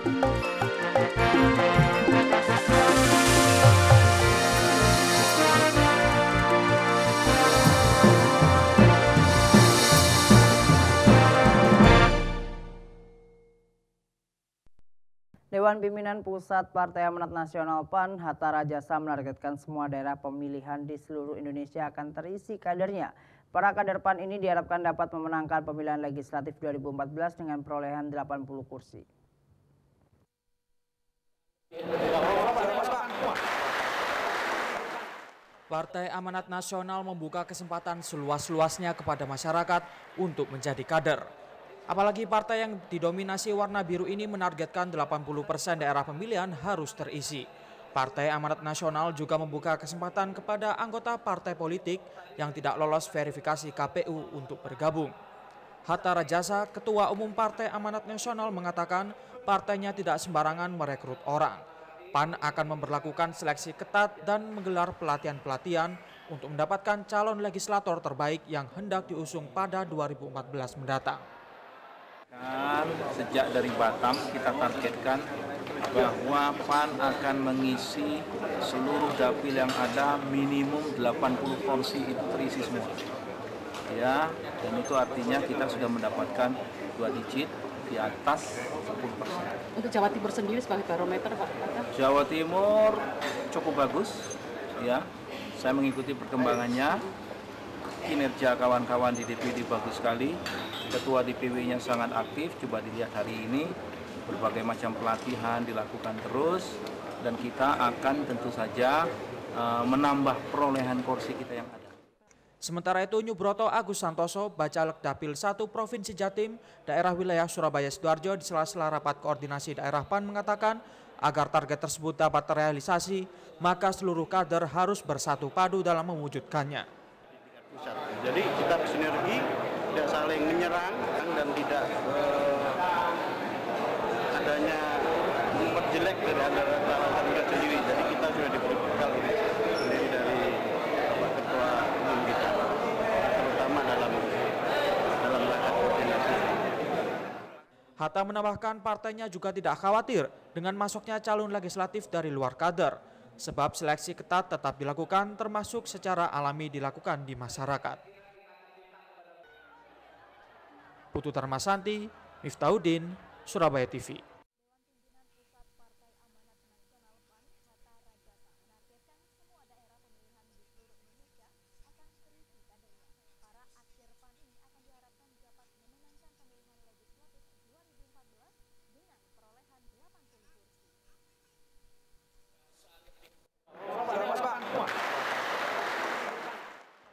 Dewan Pimpinan Pusat Partai Amanat Nasional PAN Hatta Rajasa menargetkan semua daerah pemilihan di seluruh Indonesia akan terisi kadernya. Para kader PAN ini diharapkan dapat memenangkan pemilihan legislatif 2014 dengan perolehan 80 kursi. Partai Amanat Nasional membuka kesempatan seluas-luasnya kepada masyarakat untuk menjadi kader. Apalagi partai yang didominasi warna biru ini menargetkan 80% daerah pemilihan harus terisi. Partai Amanat Nasional juga membuka kesempatan kepada anggota partai politik yang tidak lolos verifikasi KPU untuk bergabung. Hatta Rajasa, Ketua Umum Partai Amanat Nasional mengatakan partainya tidak sembarangan merekrut orang. PAN akan memberlakukan seleksi ketat dan menggelar pelatihan-pelatihan untuk mendapatkan calon legislator terbaik yang hendak diusung pada 2014 mendatang. Sejak dari Batam kita targetkan bahwa PAN akan mengisi seluruh dapil yang ada minimum 80 kursi itu terisi semua. Ya, dan itu artinya kita sudah mendapatkan 2 digit di atas 10%. Untuk Jawa Timur sendiri sebagai barometer, Pak? Jawa Timur cukup bagus, ya. Saya mengikuti perkembangannya. Kinerja kawan-kawan di DPD bagus sekali. Ketua DPW-nya sangat aktif, coba dilihat hari ini, berbagai macam pelatihan dilakukan terus, dan kita akan tentu saja menambah perolehan kursi kita yang ada. Sementara itu, Nyubroto Agus Santoso, Bacalek Dapil 1 Provinsi Jatim, daerah wilayah Surabaya Sidoarjo di sela-sela rapat koordinasi daerah PAN mengatakan, agar target tersebut dapat terrealisasi, maka seluruh kader harus bersatu padu dalam mewujudkannya. Jadi kita bersinergi, tidak saling menyerang dan tidak adanya memperjelek dari antara kita sendiri. Jadi kita sudah diberi bekal sendiri dari Bapak Ketua Umum kita, terutama dalam rapat koordinasi. Hatta menambahkan partainya juga tidak khawatir dengan masuknya calon legislatif dari luar kader, sebab seleksi ketat tetap dilakukan termasuk secara alami dilakukan di masyarakat. Putu Tarmasanti, Miftahudin, Surabaya TV.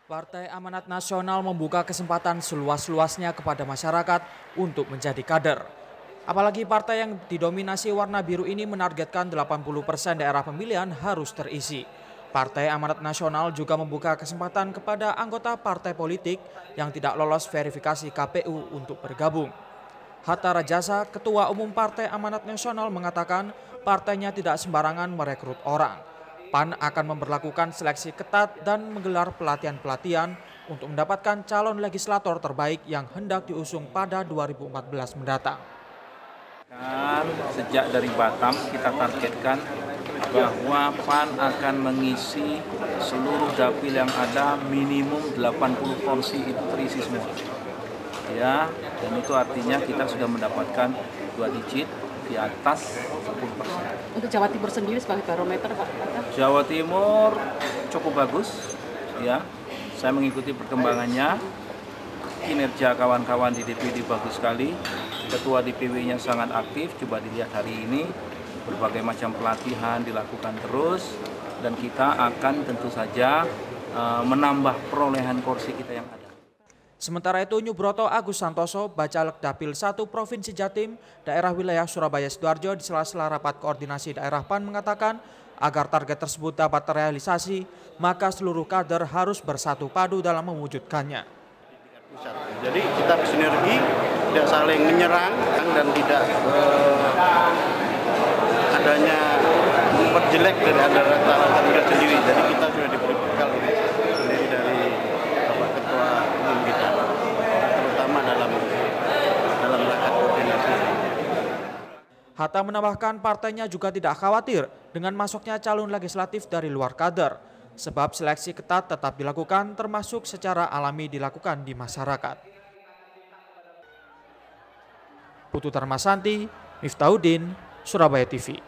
Partai Amanat Nasional membuka kesempatan seluas-luasnya kepada masyarakat untuk menjadi kader. Apalagi partai yang didominasi warna biru ini menargetkan 80% daerah pemilihan harus terisi. Partai Amanat Nasional juga membuka kesempatan kepada anggota partai politik yang tidak lolos verifikasi KPU untuk bergabung. Hatta Rajasa, Ketua Umum Partai Amanat Nasional mengatakan partainya tidak sembarangan merekrut orang. PAN akan memberlakukan seleksi ketat dan menggelar pelatihan-pelatihan untuk mendapatkan calon legislator terbaik yang hendak diusung pada 2014 mendatang. Sejak dari Batam kita targetkan bahwa PAN akan mengisi seluruh dapil yang ada minimum 80 kursi itu terisi semua. Ya, dan itu artinya kita sudah mendapatkan 2 digit di atas 10%. Untuk Jawa Timur sendiri sebagai barometer, Pak? Jawa Timur cukup bagus, ya. Saya mengikuti perkembangannya. Kinerja kawan-kawan di DPD bagus sekali. Ketua DPW-nya sangat aktif, coba dilihat hari ini. Berbagai macam pelatihan dilakukan terus, dan kita akan tentu saja menambah perolehan kursi kita yang ada. Sementara itu, Nyubroto Agus Santoso, Bacalek Dapil 1 Provinsi Jatim, daerah wilayah Surabaya Sidoarjo di sela-sela rapat koordinasi daerah PAN mengatakan, agar target tersebut dapat terrealisasi, maka seluruh kader harus bersatu padu dalam mewujudkannya. Jadi kita bersinergi, tidak saling menyerang dan tidak adanya memperjelek dari antara kita sendiri. Jadi kita sudah diberi bekal sendiri dari Bapak Ketua Umum kita, terutama dalam rapat koordinasi. Hatta menambahkan partainya juga tidak khawatir dengan masuknya calon legislatif dari luar kader, sebab seleksi ketat tetap dilakukan termasuk secara alami dilakukan di masyarakat. Putu Tarmasanti, Miftahudin, Surabaya TV.